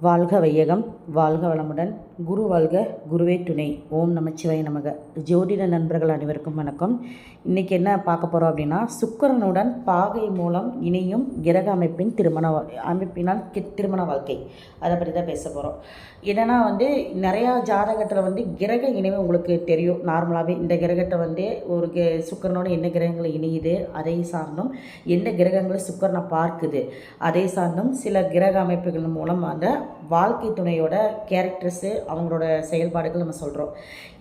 வாழ்க வையகம், வாழ்க வளமுடன். குரு வாழ்க, குருவே துணை. ஓம் நமச்சிவாய நமக. ஜோதிட நண்பர்கள் அனைவருக்கும் வணக்கம். இன்றைக்கி என்ன பார்க்க போகிறோம் அப்படின்னா, சுக்கிரனுடன் பாகை மூலம் இணையும் கிரக அமைப்பின் அமைப்பினால் திருமண வாழ்க்கை, அதை பற்றி தான் பேச போகிறோம். என்னென்னா நிறையா ஜாதகத்தில் கிரக இணைவு உங்களுக்கு தெரியும். நார்மலாகவே இந்த கிரகத்தை ஒரு சுக்கிரனோட என்ன கிரகங்களை இணையுது அதை சார்ந்தும், எந்த கிரகங்களை சுக்கிரனை பார்க்குது அதை சார்ந்தும், சில கிரக அமைப்புகள் மூலம் வாழ்க்கை துணையோட கேரக்டர்ஸு, அவங்களோட செயல்பாடுகள் நம்ம சொல்கிறோம்.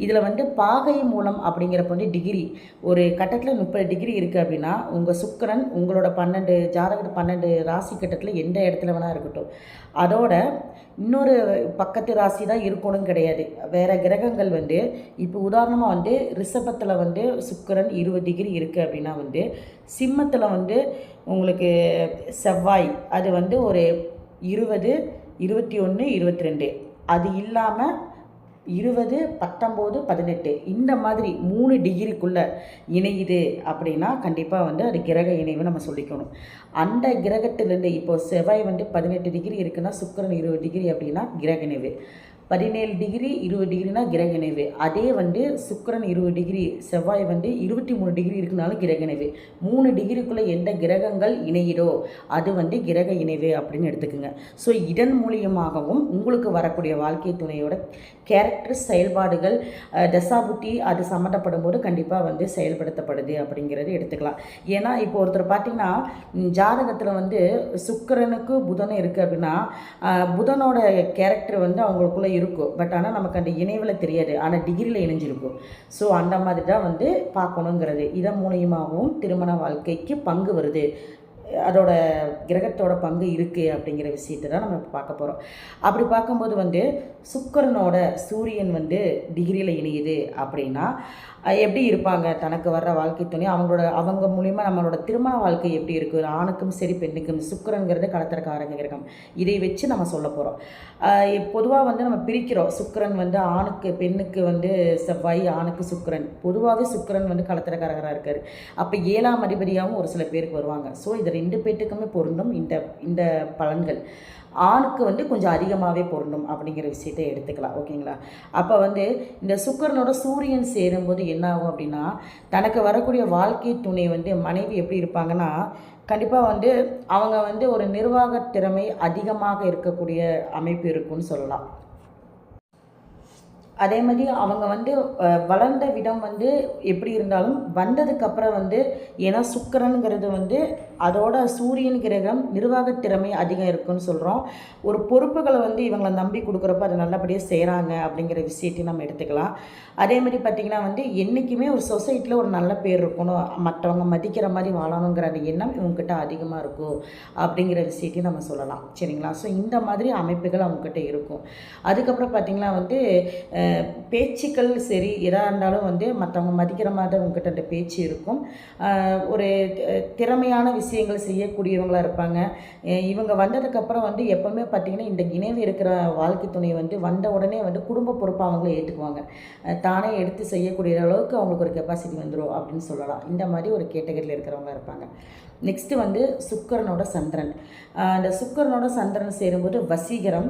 இதில் பாகை மூலம் அப்படிங்கிறப்ப டிகிரி, ஒரு கட்டத்தில் 30 டிகிரி இருக்குது அப்படின்னா, உங்கள் சுக்கிரன் உங்களோட 12 ராசி கட்டத்தில் எந்த இடத்துல வேணால் இருக்கட்டும், அதோட இன்னொரு பக்கத்து ராசி தான் இருக்கணும்னு கிடையாது. வேறு கிரகங்கள் இப்போ உதாரணமாக ரிஷபத்தில் சுக்கிரன் 20 டிகிரி இருக்குது அப்படின்னா, சிம்மத்தில் உங்களுக்கு செவ்வாய் அது ஒரு 20, 21, 22, அது இல்லாமல் 20, 19, 18 இந்த மாதிரி 3 டிகிரிக்குள்ளே இணையுது அப்படின்னா கண்டிப்பாக அது கிரக இணைவு நம்ம சொல்லிக்கணும். அந்த கிரகத்திலேருந்து இப்போது செவ்வாய் 18 டிகிரி இருக்குன்னா, சுக்கிரன் 20 டிகிரி அப்படின்னா கிரக இணைவு. 17 டிகிரி 20 டிகிரினா கிரக இணைவு. அதே சுக்கிரன் 20 டிகிரி, செவ்வாய் 23 டிகிரி இருக்குனாலும் கிரக இணைவு. 3 டிகிரிக்குள்ளே எந்த கிரகங்கள் இணையிடோ அது கிரக இணைவு அப்படின்னு எடுத்துக்கோங்க. ஸோ இதன் மூலியமாகவும் உங்களுக்கு வரக்கூடிய வாழ்க்கை துணையோட கேரக்டர், செயல்பாடுகள், தசாபுத்தி அது சம்மந்தப்படும் போது கண்டிப்பாக செயல்படுத்தப்படுது அப்படிங்கிறது எடுத்துக்கலாம். ஏன்னா இப்போ ஒருத்தர் பார்த்திங்கன்னா, ஜாதகத்தில் சுக்கிரனுக்கு புதன் இருக்குது அப்படின்னா, புதனோட கேரக்டர் அவங்களுக்குள்ளே இருக்கும். பட் ஆனால் நமக்கு அந்த இணைவில் தெரியாது, ஆனால் டிகிரியில் இணைஞ்சிருக்கும். ஸோ அந்த மாதிரி தான் பார்க்கணுங்கிறது. இதன் மூலியமாகவும் திருமண வாழ்க்கைக்கு பங்கு வருது, அதோட கிரகத்தோட பங்கு இருக்குது அப்படிங்கிற விஷயத்தை தான் நம்ம பார்க்க போகிறோம். அப்படி பார்க்கும்போது சுக்கிரனோட சூரியன் டிகிரியில் இணையுது அப்படின்னா எப்படி இருப்பாங்க, தனக்கு வர்ற வாழ்க்கை துணை, அவங்க மூலிமா நம்மளோட திருமண வாழ்க்கை எப்படி இருக்குது, ஆணுக்கும் சரி பெண்ணுக்கும். சுக்கிரன்கிறது கலத்திரக்காரங்க கிரகம், இதை வச்சு நம்ம சொல்ல போகிறோம். பொதுவாக நம்ம பிரிக்கிறோம். சுக்கிரன் ஆணுக்கு பெண்ணுக்கு செவ்வாய், ஆணுக்கு சுக்கிரன். பொதுவாகவே சுக்கிரன் கலத்திரக்காரராக இருக்கார். அப்போ 7ஆம் அதிபதியாகவும் ஒரு சில பேருக்கு வருவாங்க. ஸோ இது 2 பேர்த்துக்குமே பொருந்தும் இந்த பலன்கள். ஆணுக்கு கொஞ்சம் அதிகமாகவே பொருந்தும் அப்படிங்கிற விஷயத்தை எடுத்துக்கலாம். ஓகேங்களா? அப்போ இந்த சுக்கிரனோட சூரியன் சேரும்போது என்ன ஆகும் அப்படின்னா, தனக்கு வரக்கூடிய வாழ்க்கை துணை மனைவி எப்படி இருப்பாங்கன்னா, கண்டிப்பாக அவங்க ஒரு நிர்வாக திறமை அதிகமாக இருக்கக்கூடிய அமைப்பு இருக்குன்னு சொல்லலாம். அதே மாதிரி அவங்க வளர்ந்த விடம் எப்படி இருந்தாலும் வந்ததுக்கப்புறம் ஏன்னா சுக்கிரனுங்கிறது அதோட சூரியன் கிரகம் நிர்வாகத் திறமை அதிகம் இருக்குன்னு சொல்கிறோம். ஒரு பொறுப்புகளை இவங்களை நம்பி கொடுக்குறப்ப அதை நல்லபடியாக செய்கிறாங்க அப்படிங்கிற விஷயத்தையும் நம்ம எடுத்துக்கலாம். அதே மாதிரி பார்த்திங்கன்னா என்றைக்குமே ஒரு சொசைட்டியில் ஒரு நல்ல பேர் இருக்கணும், மற்றவங்க மதிக்கிற மாதிரி வாழணுங்கிற அந்த எண்ணம் இவங்ககிட்ட அதிகமாக இருக்கும் அப்படிங்கிற விஷயத்தையும் நம்ம சொல்லலாம். சரிங்களா? ஸோ இந்த மாதிரி அமைப்புகள் அவங்கக்கிட்ட இருக்கும். அதுக்கப்புறம் பார்த்திங்கன்னா பேச்சுக்கள் சரி, எதாக இருந்தாலும் மற்றவங்க மதிக்கிற மாதிரி அவங்ககிட்ட அந்த பேச்சு இருக்கும். ஒரு திறமையான விஷயங்கள் செய்யக்கூடியவங்களாக இருப்பாங்க. இவங்க வந்ததுக்கப்புறம் எப்போவுமே பார்த்திங்கன்னா இந்த இணைவு இருக்கிற வாழ்க்கை துணை வந்த உடனே குடும்ப பொறுப்பை அவங்களே ஏற்றுக்குவாங்க. தானே எடுத்து செய்யக்கூடிய அளவுக்கு அவங்களுக்கு ஒரு கெப்பாசிட்டி வந்துடும் அப்படின்னு சொல்லலாம். இந்த மாதிரி ஒரு கேட்டகரியில் இருக்கிறவங்க இருப்பாங்க. நெக்ஸ்ட்டு சுக்கிரனோட சந்திரன். இந்த சுக்கிரனோட சந்திரன் சேரும்போது வசீகரம்.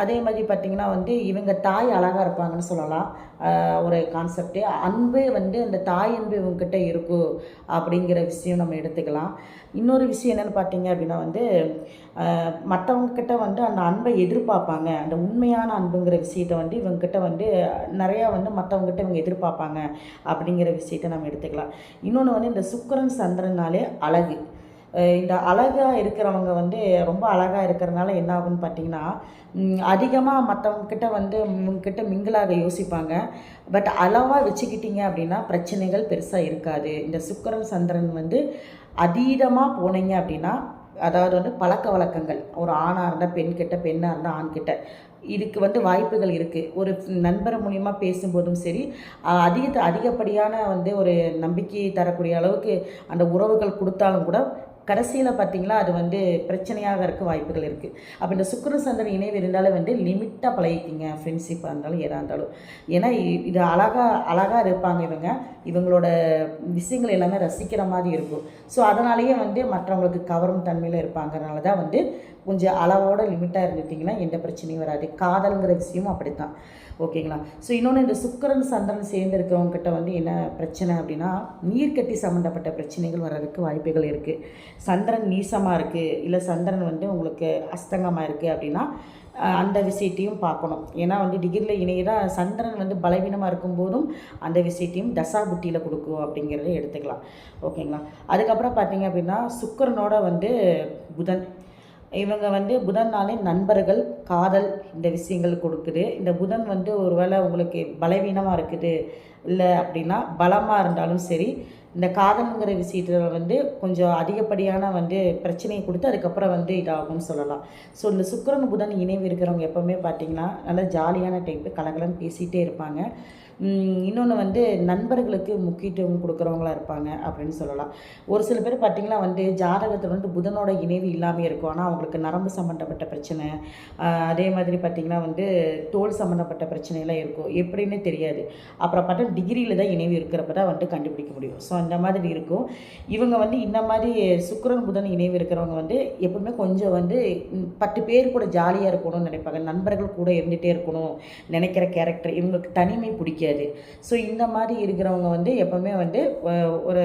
அதே மாதிரி பார்த்திங்கன்னா இவங்க தாய் அழகாக இருப்பாங்கன்னு சொல்லலாம். ஒரு கான்செப்டே அன்பு அந்த தாய் அன்பு இவங்ககிட்ட இருக்கும் அப்படிங்கிற விஷயம் நம்ம எடுத்துக்கலாம். இன்னொரு விஷயம் என்னென்னு பார்த்தீங்க அப்படின்னா மற்றவங்கக்கிட்ட அந்த அன்பை எதிர்பார்ப்பாங்க. அந்த உண்மையான அன்புங்கிற விஷயத்தை இவங்ககிட்ட நிறையா மற்றவங்ககிட்ட இவங்க எதிர்பார்ப்பாங்க அப்படிங்கிற விஷயத்தை நம்ம எடுத்துக்கலாம். இன்னொன்று இந்த சுக்கிரன் சந்திரனாலே அழகு. இந்த அழகாக இருக்கிறவங்க ரொம்ப அழகாக இருக்கிறதுனால என்ன ஆகுன்னு பார்த்திங்கன்னா, அதிகமாக மற்றவங்கக்கிட்ட இவங்கக்கிட்ட மிங்கிளாக யோசிப்பாங்க. பட் அளவாக வச்சுக்கிட்டிங்க அப்படின்னா பிரச்சனைகள் பெருசாக இருக்காது. இந்த சுக்கிரன் சந்திரன் அதீதமாக போனீங்க அப்படின்னா, அதாவது பழக்க வழக்கங்கள், ஒரு ஆணாக இருந்தால் பெண்கிட்ட, பெண்ணாக இருந்தால் ஆண்கிட்ட, இதுக்கு வாய்ப்புகள் இருக்குது. ஒரு நண்பர் மூலிமா பேசும்போதும் சரி, அதிகப்படியான ஒரு நம்பிக்கை தரக்கூடிய அளவுக்கு அந்த உறவுகள் கொடுத்தாலும் கூட கடைசியில் பார்த்திங்களா அது பிரச்சனையாக இருக்க வாய்ப்புகள் இருக்குது. அப்போ இந்த சுக்கிர சந்திரன் இணைவு இருந்தாலும் லிமிட்டாக பழகிக்கிங்க, ஃப்ரெண்ட்ஷிப்பாக இருந்தாலும் எதாக இருந்தாலும். ஏன்னா இது அழகாக இருப்பாங்க. இவங்களோட விஷயங்கள் எல்லாமே ரசிக்கிற மாதிரி இருக்கும். ஸோ அதனாலேயே மற்றவங்களுக்கு கவரும் தன்மையில் இருப்பாங்கிறனால தான் கொஞ்சம் அளவோட லிமிட்டாக இருந்துட்டிங்கன்னா எந்த பிரச்சனையும் வராது. காதல்ங்கிற விஷயமும் அப்படி தான். ஓகேங்களா? ஸோ இன்னொன்று, இந்த சுக்கிரன் சந்திரன் சேர்ந்து இருக்கிறவங்ககிட்ட வந்து என்ன பிரச்சனை அப்படின்னா, நீர்க்கட்டி சம்மந்தப்பட்ட பிரச்சனைகள் வர்றதுக்கு வாய்ப்புகள் இருக்குது. சந்திரன் நீசமாக இருக்குது, இல்லை சந்திரன் வந்து உங்களுக்கு அஸ்தங்கமாக இருக்குது அப்படின்னா அந்த விஷயத்தையும் பார்க்கணும். ஏன்னா வந்து டிகிரியில் இணையிற சந்திரன் வந்து பலவீனமாக இருக்கும்போதும் அந்த விஷயத்தையும் தசாபுத்தியில் கொடுக்கும் அப்படிங்கிறத எடுத்துக்கலாம். ஓகேங்களா? அதுக்கப்புறம் பார்த்தீங்க அப்படின்னா, சுக்கிரனோட வந்து புதன், இவங்க வந்து புதன்னாலே நண்பர்கள், காதல் இந்த விஷயங்கள் கொடுக்குது. இந்த புதன் வந்து ஒரு வேளை உங்களுக்கு பலவீனமாக இருக்குது இல்லை அப்படின்னா, பலமாக இருந்தாலும் சரி, இந்த காதலுங்கிற விஷயத்தில் வந்து கொஞ்சம் அதிகப்படியான வந்து பிரச்சனையை கொடுத்து அதுக்கப்புறம் வந்து இதாகும்னு சொல்லலாம். ஸோ இந்த சுக்கிரன் புதன் இணைவு இருக்கிறவங்க எப்போவுமே பார்த்திங்கன்னா நல்லா ஜாலியான டைப்பு, கலகலன்னு பேசிகிட்டே இருப்பாங்க. இன்னொன்று வந்து நண்பர்களுக்கு முக்கியத்துவம் கொடுக்குறவங்களா இருப்பாங்க அப்படின்னு சொல்லலாம். ஒரு சில பேர் பார்த்திங்கன்னா வந்து ஜாதகத்தில் வந்து புதனோட இணைவு இல்லாமல் இருக்கும். ஆனால் அவங்களுக்கு நரம்பு சம்மந்தப்பட்ட பிரச்சனை, அதே மாதிரி பார்த்திங்கன்னா வந்து தோல் சம்மந்தப்பட்ட பிரச்சனைலாம் இருக்கும். எப்படின்னு தெரியாது. அப்புறம் பார்த்தா டிகிரியில் தான் இணைவு இருக்கிறப்ப தான் வந்து கண்டுபிடிக்க முடியும். ஸோ அந்த மாதிரி இருக்கும். இவங்க வந்து இந்த மாதிரி சுக்கிரன் புதன் இணைவு இருக்கிறவங்க வந்து எப்பவுமே கொஞ்சம் வந்து 10 பேர் கூட ஜாலியாக இருக்கணும்னு நினைப்பாங்க. நண்பர்கள் கூட இருந்துகிட்டே இருக்கணும் நினைக்கிற கேரக்டர். இவங்களுக்கு தனிமை பிடிக்காது. ஸோ இந்த மாதிரி இருக்கிறவங்க வந்து எப்போவுமே வந்து ஒரு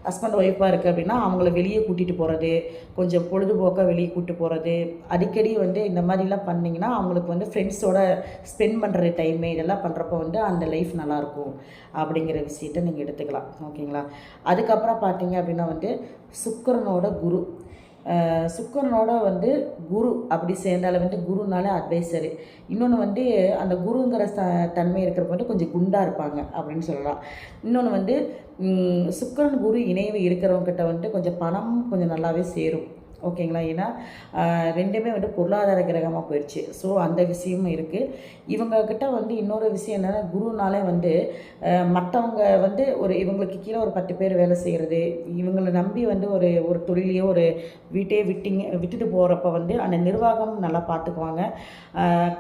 ஹஸ்பண்ட் ஒய்ஃபாக இருக்குது அப்படின்னா அவங்கள வெளியே கூட்டிகிட்டு போகிறது, கொஞ்சம் பொழுதுபோக்காக வெளியே கூப்பிட்டு போகிறது, அடிக்கடி வந்து இந்த மாதிரிலாம் பண்ணிங்கன்னா அவங்களுக்கு வந்து ஃப்ரெண்ட்ஸோட ஸ்பெண்ட் பண்ணுற டைமு இதெல்லாம் பண்ணுறப்போ வந்து அந்த லைஃப் நல்லாயிருக்கும் அப்படிங்கிற விஷயத்தை நீங்கள் எடுத்துக்கலாம். ஓகேங்களா? அதுக்கப்புறம் பார்த்தீங்க அப்படின்னா வந்து சுக்கிரனோட குரு, சுக்கிரனோட வந்து குரு அப்படி சேர்ந்தால வந்து குருனாலே அட்வைசரு. இன்னொன்று வந்து அந்த குருங்கிற தன்மை இருக்கிறப்ப வந்து கொஞ்சம் குண்டாக இருப்பாங்க அப்படின்னு சொல்லலாம். இன்னொன்று வந்து சுக்கிரன் குரு இணைவு இருக்கிறவங்ககிட்ட வந்து கொஞ்சம் பணம் கொஞ்சம் நல்லாவே சேரும். ஓகேங்களா? ஏன்னா ரெண்டுமே வந்து பொருளாதார கிரகமாக போயிடுச்சு. ஸோ அந்த விஷயமும் இருக்குது. இவங்கக்கிட்ட வந்து இன்னொரு விஷயம் என்னென்னா, குருனாலே வந்து மற்றவங்க வந்து இவங்களுக்கு கீழே ஒரு 10 பேர் வேலை செய்கிறது, இவங்களை நம்பி வந்து ஒரு தொழிலையோ ஒரு வீட்டையே விட்டுட்டு போகிறப்ப வந்து அந்த நிர்வாகம் நல்லா பார்த்துக்குவாங்க.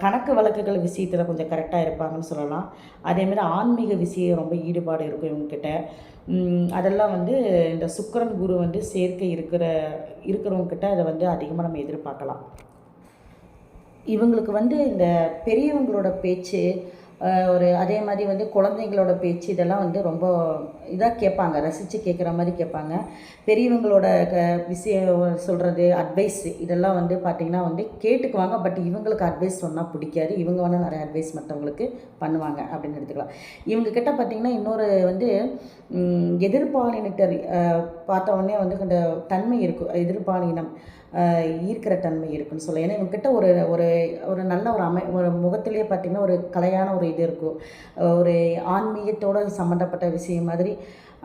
கணக்கு வழக்குகள் விஷயத்தில் கொஞ்சம் கரெக்டாக இருப்பாங்கன்னு சொல்லலாம். அதேமாதிரி ஆன்மீக விஷயம் ரொம்ப ஈடுபாடு இருக்கும் இவங்கக்கிட்ட. அதெல்லாம் வந்து இந்த சுக்கிரன் குரு வந்து சேர்க்கை இருக்கிறவங்கக்கிட்ட அதை வந்து அதிகமாக நம்ம எதிர்பார்க்கலாம். இவங்களுக்கு வந்து இந்த பெரியவங்களோட பேச்சு, அதே மாதிரி வந்து குழந்தைங்களோட பேச்சு இதெல்லாம் வந்து ரொம்ப இதாக கேட்பாங்க, ரசித்து கேட்குற மாதிரி கேட்பாங்க. பெரியவங்களோட விஷயம் சொல்கிறது, அட்வைஸ் இதெல்லாம் வந்து பார்த்திங்கன்னா வந்து கேட்டுக்குவாங்க. பட் இவங்களுக்கு அட்வைஸ் சொன்னால் பிடிக்காது. இவங்க வந்து நிறைய அட்வைஸ் மற்றவங்களுக்கு பண்ணுவாங்க அப்படின்னு எடுத்துக்கலாம். இவங்கக்கிட்ட பார்த்திங்கன்னா இன்னொரு வந்து எதிர்பாலினத்தர் பார்த்த உடனே வந்து அந்த தன்மை இருக்கும், எதிர்பாலினம் ஈர்க்கிற தன்மை இருக்குன்னு சொல்லலாம். ஏன்னா இவங்ககிட்ட ஒரு நல்ல ஒரு முகத்திலேயே பார்த்திங்கன்னா ஒரு கலையான ஒரு இது இருக்கும். ஒரு ஆன்மீகத்தோடு சம்மந்தப்பட்ட விஷயம் மாதிரி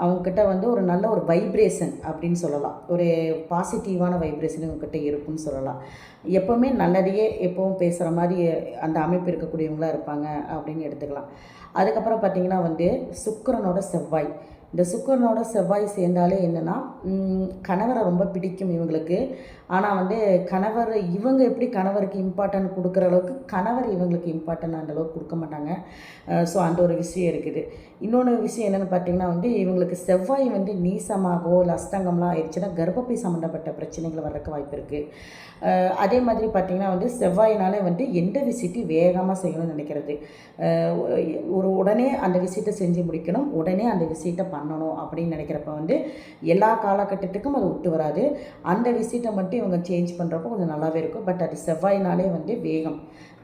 அவங்கக்கிட்ட வந்து ஒரு நல்ல ஒரு வைப்ரேஷன் அப்படின்னு சொல்லலாம். ஒரு பாசிட்டிவான வைப்ரேஷன் இவங்ககிட்ட இருக்குன்னு சொல்லலாம். எப்போவுமே நல்லதையே எப்போவும் பேசுகிற மாதிரி அந்த அமைப்பு இருக்கக்கூடியவங்களாக இருப்பாங்க அப்படின்னு எடுத்துக்கலாம். அதுக்கப்புறம் பார்த்திங்கன்னா வந்து சுக்கிரனோட செவ்வாய், இந்த சுக்கிரனோட செவ்வாய் சேர்ந்தாலே என்னென்னா, கணவரை ரொம்ப பிடிக்கும் இவங்களுக்கு. ஆனால் வந்து இவங்க எப்படி கணவருக்கு இம்பார்ட்டன்ட் கொடுக்குற அளவுக்கு கணவர் இவங்களுக்கு இம்பார்ட்டன்ட் அந்தளவுக்கு கொடுக்க மாட்டாங்க. ஸோ அந்த ஒரு விஷயம் இருக்குது. இன்னொன்று விஷயம் என்னென்னு பார்த்திங்கன்னா வந்து இவங்களுக்கு செவ்வாய் வந்து நீசமாகவோ இல்லை அஸ்தங்கம்லாம் ஆயிடுச்சுன்னா கர்ப்பப்பை சம்மந்தப்பட்ட பிரச்சனைகள் வர்றதுக்கு வாய்ப்பு இருக்குது. அதே மாதிரி பார்த்திங்கன்னா வந்து செவ்வாயினாலே வந்து எந்த விஷயத்தையும் வேகமாக செய்யணும்னு நினைக்கிறது, உடனே அந்த விஷயத்தை செஞ்சு முடிக்கணும், உடனே அந்த விஷயத்தை பண்ணணும் அப்படின்னு நினைக்கிறப்ப வந்து எல்லா காலகட்டத்துக்கும் அது விட்டு வராது. அந்த விஷயத்தை மட்டும் இவங்க சேஞ்ச் பண்ணுறப்போ கொஞ்சம் நல்லாவே இருக்கும். பட் அது செவ்வாயினாலே வந்து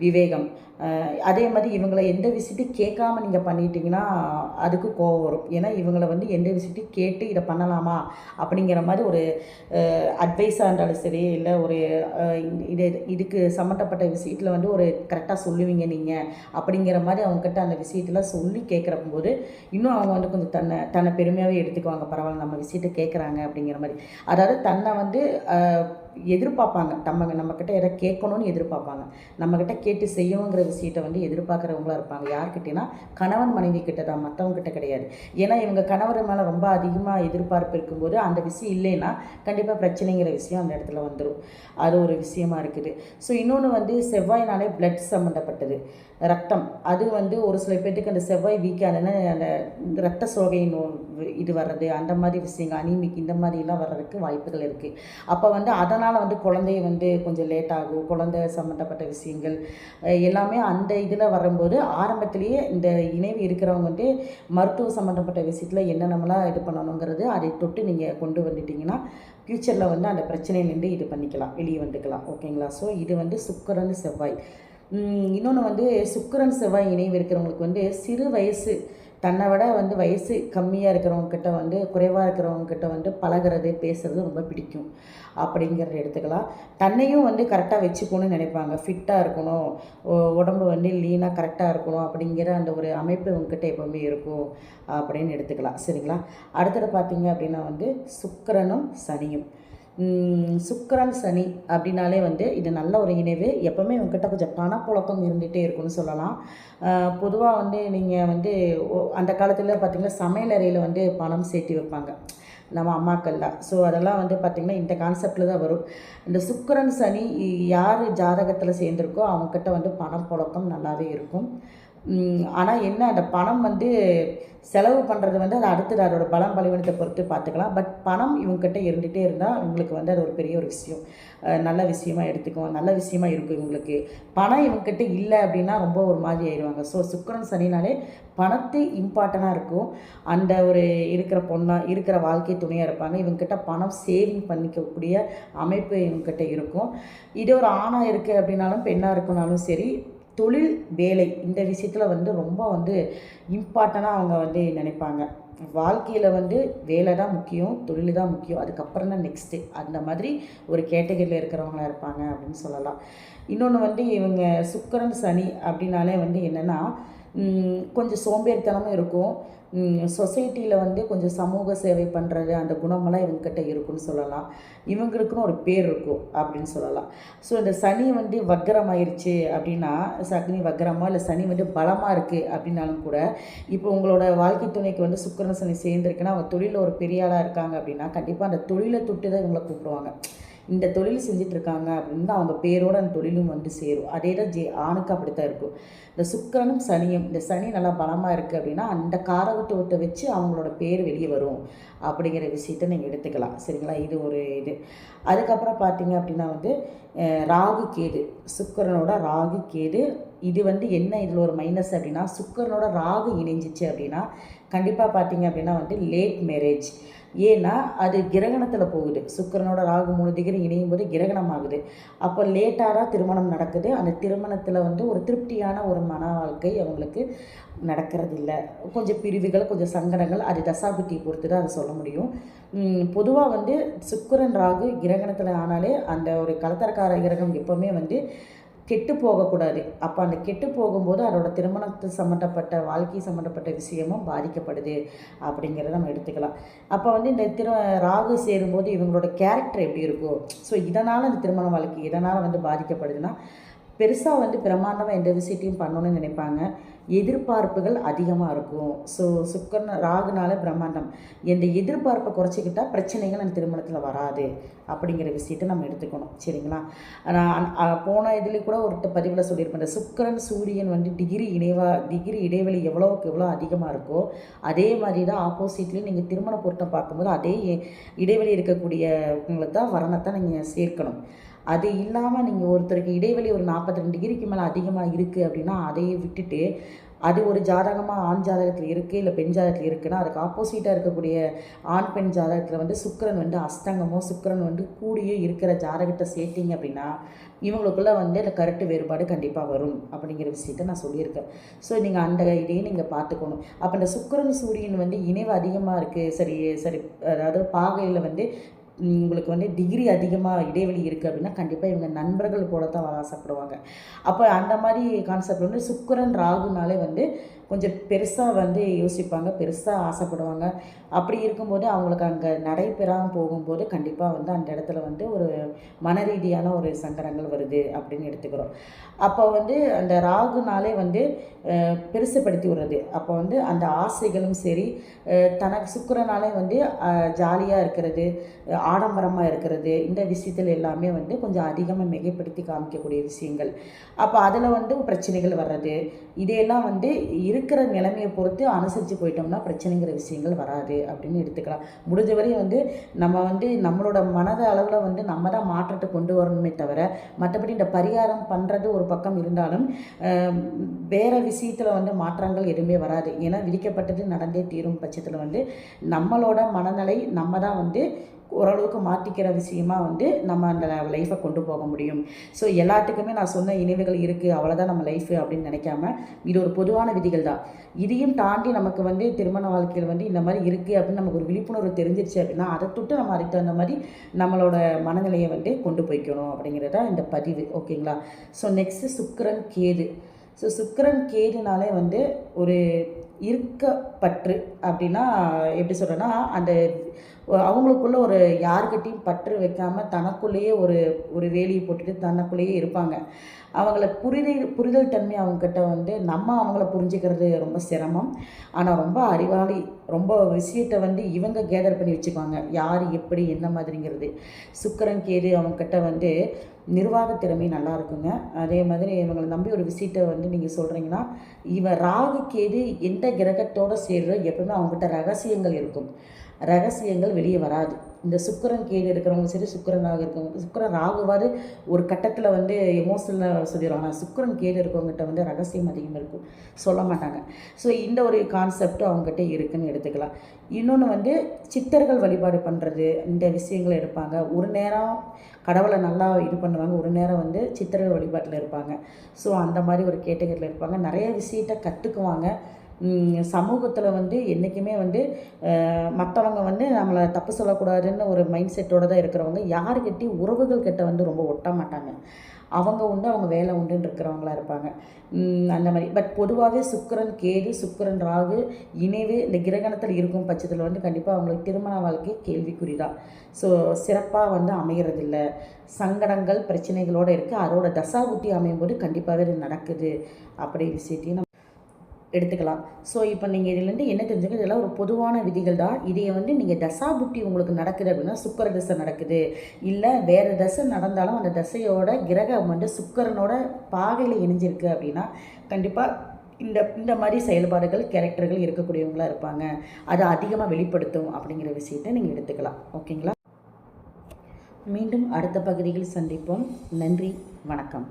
விவேகம். அதே மாதிரி இவங்களை எந்த விஷயத்தையும் கேட்காம நீங்கள் பண்ணிட்டீங்கன்னா அதுக்கு கோவம் வரும். ஏன்னா இவங்களை வந்து எந்த விஷயத்தையும் கேட்டு இதை பண்ணலாமா அப்படிங்கிற மாதிரி ஒரு அட்வைஸாக இருந்தாலும் சரி, இல்லை இதுக்கு சம்மந்தப்பட்ட விஷயத்தில் வந்து ஒரு கரெக்டாக சொல்லுவீங்க நீங்கள் அப்படிங்கிற மாதிரி அவங்கக்கிட்ட அந்த விஷயத்தில் சொல்லி கேட்குறப்போது இன்னும் அவங்க வந்து கொஞ்சம் தன்னை பெருமையாகவே எடுத்துக்குவாங்க. பரவாயில்ல, நம்ம விஷயத்தை கேட்குறாங்க அப்படிங்கிற மாதிரி. அதாவது தன்னை வந்து எதிர்பார்ப்பாங்க. நம்மக்கிட்ட எதை கேட்கணும்னு எதிர்பார்ப்பாங்க. நம்மக்கிட்ட கேட்டு செய்யணுங்கிற விஷயத்தை வந்து எதிர்பார்க்குறவங்களா இருப்பாங்க. யார்கிட்டனா கணவன் மனைவி கிட்ட தான், மற்றவங்ககிட்ட கிடையாது. ஏன்னா இவங்க கணவர் மேலே ரொம்ப அதிகமாக எதிர்பார்ப்பு இருக்கும்போது அந்த விஷயம் இல்லைன்னா கண்டிப்பாக பிரச்சனைங்கிற விஷயம் அந்த இடத்துல வந்துடும். அது ஒரு விஷயமா இருக்குது. ஸோ இன்னொன்று வந்து செவ்வாய்னாலே பிளட் சம்மந்தப்பட்டது, ரத்தம். அது வந்து ஒரு சில பேர்த்துக்கு அந்த செவ்வாய் வீக்கானதுன்னா அந்த ரத்த சோகை இது வர்றது, அந்த மாதிரி விஷயங்கள், அனீமிக் இந்த மாதிரிலாம் வர்றதுக்கு வாய்ப்புகள் இருக்குது. அப்போ வந்து அதனால் அதனால் வந்து குழந்தைய வந்து கொஞ்சம் லேட் ஆகும். குழந்தை சம்மந்தப்பட்ட விஷயங்கள் எல்லாமே அந்த இதில் வரும்போது ஆரம்பத்திலேயே இந்த இணைவு இருக்கிறவங்க வந்து மருத்துவ சம்மந்தப்பட்ட விஷயத்தில் என்னென்னலாம் இது பண்ணணுங்கிறது அதை தொட்டு நீங்கள் கொண்டு வந்துட்டிங்கன்னா ஃப்யூச்சரில் வந்து அந்த பிரச்சனையிலேருந்து இது பண்ணிக்கலாம், வெளியே வந்துக்கலாம். ஓகேங்களா? ஸோ இது வந்து சுக்கிரன் செவ்வாய். இன்னொன்று வந்து சுக்கிரன் செவ்வாய் இணைவு இருக்கிறவங்களுக்கு வந்து சிறு வயசு தன்னை விட வந்து வயசு கம்மியாக இருக்கிறவங்கக்கிட்ட வந்து குறைவாக இருக்கிறவங்கக்கிட்ட வந்து பழகிறது பேசுகிறது ரொம்ப பிடிக்கும் அப்படிங்கிறத எடுத்துக்கலாம். தன்னையும் வந்து கரெக்டாக வச்சுக்கணும்னு நினைப்பாங்க. ஃபிட்டாக இருக்கணும், உடம்பு வந்து லீனாக கரெக்டாக இருக்கணும் அப்படிங்கிற அந்த ஒரு அமைப்பு இவங்ககிட்ட எப்போவுமே இருக்கும் அப்படின்னு எடுத்துக்கலாம். சரிங்களா? அடுத்தது பார்த்தீங்க அப்படின்னா வந்து சுக்கிரனும் சனியும். சுக்கிரன் சனி அப்படின்னாலே வந்து இது நல்ல ஒரு இணைவு. எப்போவுமே உங்ககிட்ட கொஞ்சம் பணப்புழக்கம் இருந்துகிட்டே இருக்குன்னு சொல்லலாம். பொதுவாக வந்து நீங்கள் வந்து அந்த காலத்தில் பார்த்திங்கன்னா சமையலறையில் வந்து பணம் சேர்த்து வைப்பாங்க நம்ம அம்மாக்கள்லாம். ஸோ அதெல்லாம் வந்து பார்த்திங்கன்னா இந்த கான்செப்டில் தான் வரும். இந்த சுக்கிரன் சனி யார் ஜாதகத்தில் சேர்ந்துருக்கோ அவங்கக்கிட்ட வந்து பணப்புழக்கம் நல்லாவே இருக்கும். ஆனால் என்ன அந்த பணம் வந்து செலவு பண்ணுறது வந்து அது அடுத்தது அதோட பலம் பலவீனத்தை பொறுத்து பார்த்துக்கலாம். பட் பணம் இவங்ககிட்ட இருந்துகிட்டே இருந்தால் இவங்களுக்கு வந்து அது ஒரு பெரிய ஒரு விஷயம், நல்ல விஷயமா எடுத்துக்குவோம், நல்ல விஷயமா இருக்கும் இவங்களுக்கு. பணம் இவங்ககிட்ட இல்லை அப்படின்னா ரொம்ப ஒரு மாதிரி ஆயிடுவாங்க. ஸோ சுக்கிரன் சனினாலே பணத்தை இம்பார்ட்டண்ட்டாக இருக்கும். அந்த ஒரு இருக்கிற வாழ்க்கை துணையாக இருப்பாங்க. இவங்ககிட்ட பணம் சேவிங் பண்ணிக்கக்கூடிய அமைப்பு இவங்ககிட்ட இருக்கும். இதே ஒரு ஆணாக இருக்குது அப்படின்னாலும் பெண்ணாக இருக்குனாலும் சரி, தொழில் வேலை இந்த விஷயத்தில் வந்து ரொம்ப வந்து இம்பார்ட்டண்ட்டாக அவங்க வந்து நினைப்பாங்க. வாழ்க்கையில் வந்து வேலை தான் முக்கியம், தொழில் தான் முக்கியம், அதுக்கப்புறம் தான் நெக்ஸ்ட்டு அந்த மாதிரி ஒரு கேட்டகரியில் இருக்கிறவங்களா இருப்பாங்க அப்படின்னு சொல்லலாம். இன்னொன்று வந்து இவங்க சுக்கிரன் சனி அப்படின்னாலே வந்து என்னென்னா கொஞ்சம் சோம்பேறித்தனமும் இருக்கும். சொசைட்டியில் வந்து கொஞ்சம் சமூக சேவை பண்ணுறது அந்த குணமெல்லாம் இவங்ககிட்ட இருக்குன்னு சொல்லலாம். இவங்களுக்குன்னு ஒரு பேர் இருக்கும் அப்படின்னு சொல்லலாம். ஸோ இந்த சனி வந்து வக்கரமாயிருச்சு அப்படின்னா, சனி வக்கரமாக இல்லை சனி வந்து பலமாக இருக்குது அப்படின்னாலும் கூட, இப்போ உங்களோட வாழ்க்கை துணைக்கு வந்து சுக்கிரன் சனி சேர்ந்துருக்குன்னா அவங்க தொழிலில் ஒரு பெரிய ஆளாக இருக்காங்க அப்படின்னா கண்டிப்பாக அந்த தொழிலை தொட்டு தான் இவங்களை கூப்பிடுவாங்க. இந்த தொழில் செஞ்சிட்ருக்காங்க அப்படின்னு அவங்க பேரோடு அந்த தொழிலும் வந்து சேரும். அதே தான் ஆணுக்கு அப்படித்தான் இருக்கும். இந்த சுக்கிரனும் சனியும், இந்த சனி நல்லா பலமாக இருக்குது அப்படின்னா அந்த காரகத்துவத்தை வச்சு அவங்களோட பேர் வெளியே வரும் அப்படிங்கிற விஷயத்த நீங்கள் எடுத்துக்கலாம். சரிங்களா? இது ஒரு இது. அதுக்கப்புறம் பார்த்தீங்க அப்படின்னா வந்து ராகு கேது, சுக்கிரனோட ராகு கேது. இது வந்து என்ன இதில் ஒரு மைனஸ் அப்படின்னா, சுக்கிரனோட ராகு இணைஞ்சிச்சு அப்படின்னா கண்டிப்பாக பார்த்தீங்க அப்படின்னா வந்து லேட் மேரேஜ். ஏன்னா அது கிரகணத்தில் போகுது. சுக்கிரனோட ராகு 3 டிகிரி இணையும் போது கிரகணம் ஆகுது. அப்போ லேட்டாக தான் திருமணம் நடக்குது. அந்த திருமணத்தில் வந்து ஒரு திருப்தியான ஒரு மன வாழ்க்கை அவங்களுக்கு நடக்கிறதில்ல. கொஞ்சம் பிரிவுகள், கொஞ்சம் சங்கடங்கள், அது தசாபுத்தியை பொறுத்து தான் அதை சொல்ல முடியும். பொதுவாக வந்து சுக்கிரன் ராகு கிரகணத்தில் ஆனாலே அந்த ஒரு கலத்தரக்கார கிரகம் எப்போவுமே வந்து கெட்டு போகக்கூடாது. அப்போ அந்த கெட்டு போகும்போது அதோட திருமணத்து சம்மந்தப்பட்ட வாழ்க்கை சம்மந்தப்பட்ட விஷயமும் பாதிக்கப்படுது அப்படிங்கிறத நம்ம எடுத்துக்கலாம். அப்போ வந்து இந்த ராகு சேரும்போது இவங்களோட கேரக்டர் எப்படி இருக்கும்? ஸோ இதனால் அந்த திருமண வாழ்க்கை எதனால் வந்து பாதிக்கப்படுதுன்னா, பெருசாக வந்து பிரம்மாண்டமாக எந்த விஷயத்தையும் பண்ணணும்னு நினைப்பாங்க. எதிர்பார்ப்புகள் அதிகமாக இருக்கும். ஸோ சுக்கிரன் ராகுனால பிரம்மாண்டம். இந்த எதிர்பார்ப்பை குறைச்சிக்கிட்டால் பிரச்சனைகள் அந்த திருமணத்தில் வராது அப்படிங்கிற விஷயத்தை நம்ம எடுத்துக்கணும். சரிங்களா? நான் போன இதுலேயும் கூட ஒரு பதிவில் சொல்லியிருப்பேன். இந்த சுக்கிரன் சூரியன் வந்து டிகிரி இடைவெளி எவ்வளோக்கு எவ்வளோ அதிகமாக இருக்கோ அதே மாதிரி தான் ஆப்போசிட்லேயும் நீங்கள் திருமண பொருத்தம் பார்க்கும்போது அதே இடைவெளி இருக்கக்கூடியவங்களை தான் வரணத்தை நீங்கள் சேர்க்கணும். அது இல்லாமல் நீங்கள் ஒருத்தருக்கு இடைவெளி ஒரு 42 டிகிரிக்கு மேலே அதிகமாக இருக்குது அப்படின்னா அதையே விட்டுட்டு அது ஒரு ஜாதகமாக ஆண் ஜாதகத்தில் இருக்குது இல்லை பெண் ஜாதகத்தில் இருக்குன்னா அதுக்கு ஆப்போசிட்டாக இருக்கக்கூடிய ஆண் பெண் ஜாதகத்தில் வந்து சுக்கிரன் வந்து அஸ்தங்கமோ சுக்கிரன் வந்து கூடியே இருக்கிற ஜாதகத்தை சேர்த்திங்க அப்படின்னா இவங்களுக்குள்ளே வந்து அந்த கருத்து வேறுபாடு கண்டிப்பாக வரும் அப்படிங்கிற விஷயத்த நான் சொல்லியிருக்கேன். ஸோ நீங்கள் அந்த இதையும் நீங்கள் பார்த்துக்கணும். அப்போ இந்த சுக்கிரன் சூரியன் வந்து இணைவு அதிகமாக இருக்குது, சரி சரி, அதாவது பாகையில் வந்து உங்களுக்கு வந்து டிகிரி அதிகமாக இடைவெளி இருக்குது அப்படின்னா கண்டிப்பாக இவங்க நண்பர்கள் போல தான் ஆசைப்படுவாங்க. அப்போ அந்த மாதிரி கான்செப்ட் வந்து சுக்கிரன் ராகுனாலே வந்து கொஞ்சம் பெருசாக வந்து யோசிப்பாங்க, பெருசாக ஆசைப்படுவாங்க. அப்படி இருக்கும்போது அவங்களுக்கு அங்கே நடைபெறாமல் போகும்போது கண்டிப்பாக வந்து அந்த இடத்துல வந்து ஒரு மன ரீதியான ஒரு சங்கடங்கள் வருது அப்படின்னு எடுத்துக்கிறோம். அப்போ வந்து அந்த ராகுனாலே வந்து பெருசுப்படுத்தி விடுறது. அப்போ வந்து அந்த ஆசைகளும் சரி, தனக்கு சுக்கிரனாலே வந்து ஜாலியாக இருக்கிறது, ஆடம்பரமாக இருக்கிறது, இந்த விஷயத்தில் எல்லாமே வந்து கொஞ்சம் அதிகமாக மிகைப்படுத்தி காமிக்கக்கூடிய விஷயங்கள். அப்போ அதில் வந்து பிரச்சனைகள் வர்றது, இதையெல்லாம் வந்து இருக்கிற நிலைமையை பொறுத்து அனுசரித்து போயிட்டோம்னா பிரச்சனைங்கிற விஷயங்கள் வராது அப்படின்னு எடுத்துக்கலாம். முடிஞ்ச வரையும் வந்து நம்ம வந்து நம்மளோட மனத அளவில் வந்து நம்ம தான் மாற்றத்தை கொண்டு வரணுமே தவிர, மற்றபடி இந்த பரிகாரம் பண்ணுறது ஒரு பக்கம் இருந்தாலும் வேறு விஷயத்தில் வந்து மாற்றங்கள் எதுவுமே வராது. ஏன்னா விதிக்கப்பட்டது நடந்தே தீரும் பட்சத்தில் வந்து நம்மளோட மனநிலை நம்ம தான் வந்து ஓரளவுக்கு மாற்றிக்கிற விஷயமா வந்து நம்ம அந்த லைஃப்பை கொண்டு போக முடியும். ஸோ எல்லாத்துக்குமே நான் சொன்ன இணைவுகள் இருக்குது, அவ்வளோதான் நம்ம லைஃபு அப்படின்னு நினைக்காம, இது ஒரு பொதுவான விதிகள் தான். இதையும் தாண்டி நமக்கு வந்து திருமண வாழ்க்கையில் வந்து இந்த மாதிரி இருக்குது அப்படின்னு நமக்கு ஒரு விழிப்புணர்வு தெரிஞ்சிருச்சு அப்படின்னா, அதை தொட்டு நம்ம அதுக்கு தகுந்த மாதிரி நம்மளோட மனநிலையை வந்து கொண்டு போய்க்கணும் அப்படிங்கிறதா இந்த பதிவு. ஓகேங்களா? ஸோ நெக்ஸ்ட்டு சுக்கிரன் கேது. ஸோ சுக்கிரன் கேதுனாலே வந்து ஒரு இருக்கப்பற்று அப்படின்னா எப்படி சொல்கிறேன்னா, அந்த அவங்களுக்குள்ள ஒரு யார்கிட்டையும் பற்று வைக்காமல் தனக்குள்ளேயே ஒரு ஒரு வேலியை போட்டுட்டு தனக்குள்ளேயே இருப்பாங்க. அவங்கள புரிதல் தன்மை அவங்கக்கிட்ட வந்து நம்ம அவங்கள புரிஞ்சுக்கிறது ரொம்ப சிரமம். ஆனால் ரொம்ப அறிவாளி, ரொம்ப விஷயத்தை வந்து இவங்க கேதர் பண்ணி வச்சுக்குவாங்க, யார் எப்படி என்ன மாதிரிங்கிறது. சுக்கிரன் கேது அவங்கக்கிட்ட வந்து நிர்வாக திறமை நல்லா இருக்குங்க. அதே மாதிரி இவங்களை நம்பி ஒரு விஷயத்தை வந்து நீங்கள் சொல்கிறீங்கன்னா, இவன் ராகு கேது எந்த கிரகத்தோடு சேர்றோ எப்பவுமே அவங்ககிட்ட ரகசியங்கள் இருக்கும். ரகசியங்கள் வெளியே வராது. இந்த சுக்கிரன் கேது இருக்கிறவங்க சரி, சுக்கிரன் ராகு இருக்கவங்க, சுக்கிரன் ராகுவாது ஒரு கட்டத்தில் வந்து எமோஷனலாக சொல்லிடுவாங்க. ஆனால் சுக்கிரன் கேது இருக்கவங்ககிட்ட வந்து ரகசியம் அதிகமாக இருக்கும், சொல்ல மாட்டாங்க. ஸோ இந்த ஒரு கான்செப்ட் அவங்ககிட்ட இருக்குதுன்னு எடுத்துக்கலாம். இன்னொன்று வந்து சித்தர்கள் வழிபாடு பண்ணுறது, இந்த விஷயங்களை எடுப்பாங்க. ஒரு நேரம் கடவுளை நல்லா இது பண்ணுவாங்க, ஒரு நேரம் வந்து சித்தர்கள் வழிபாட்டில் இருப்பாங்க. ஸோ அந்த மாதிரி ஒரு கேட்டகரியில் இருப்பாங்க. நிறைய விஷயத்த கற்றுக்குவாங்க. சமூகத்தில் வந்து என்றைக்குமே வந்து மற்றவங்க வந்து நம்மளை தப்பு சொல்லக்கூடாதுன்னு ஒரு மைண்ட் செட்டோடு தான் இருக்கிறவங்க. யாருக்கிட்டையும் உறவுகள் கிட்ட வந்து ரொம்ப ஒட்ட மாட்டாங்க. அவங்க உண்டு, அவங்க வேலை உண்டுன்னு இருக்கிறவங்களா இருப்பாங்க. அந்த மாதிரி. பட் பொதுவாகவே சுக்கிரன் கேது, சுக்கிரன் ராகு இணைவு இந்த கிரகணத்தில் இருக்கும் பட்சத்தில் வந்து கண்டிப்பாக அவங்களுக்கு திருமண வாழ்க்கை கேள்விக்குறிதான். ஸோ சிறப்பாக வந்து அமைகிறதில்ல, சங்கடங்கள் பிரச்சனைகளோடு இருக்குது. அதோட தசாபுத்தி அமையும் போது கண்டிப்பாகவே அது நடக்குது அப்படி விஷயத்தையும் எடுத்துக்கலாம். ஸோ இப்போ நீங்கள் இதிலேருந்து என்ன தெரிஞ்சுக்க, இதெல்லாம் ஒரு பொதுவான விதிகள் தான். இதையை வந்து நீங்கள் தசாபுத்தி உங்களுக்கு நடக்குது அப்படின்னா, சுக்கர தசை நடக்குது, இல்லை வேறு தசை நடந்தாலும் அந்த தசையோட கிரகம் வந்து சுக்கரனோட பாகையில் இணைஞ்சிருக்கு அப்படின்னா கண்டிப்பாக இந்த மாதிரி செயல்பாடுகள் கேரக்டர்கள் இருக்கக்கூடியவங்களாக இருப்பாங்க. அதை அதிகமாக வெளிப்படுத்தும் அப்படிங்கிற விஷயத்தை நீங்கள் எடுத்துக்கலாம். ஓகேங்களா? மீண்டும் அடுத்த பகுதியில் சந்திப்போம். நன்றி, வணக்கம்.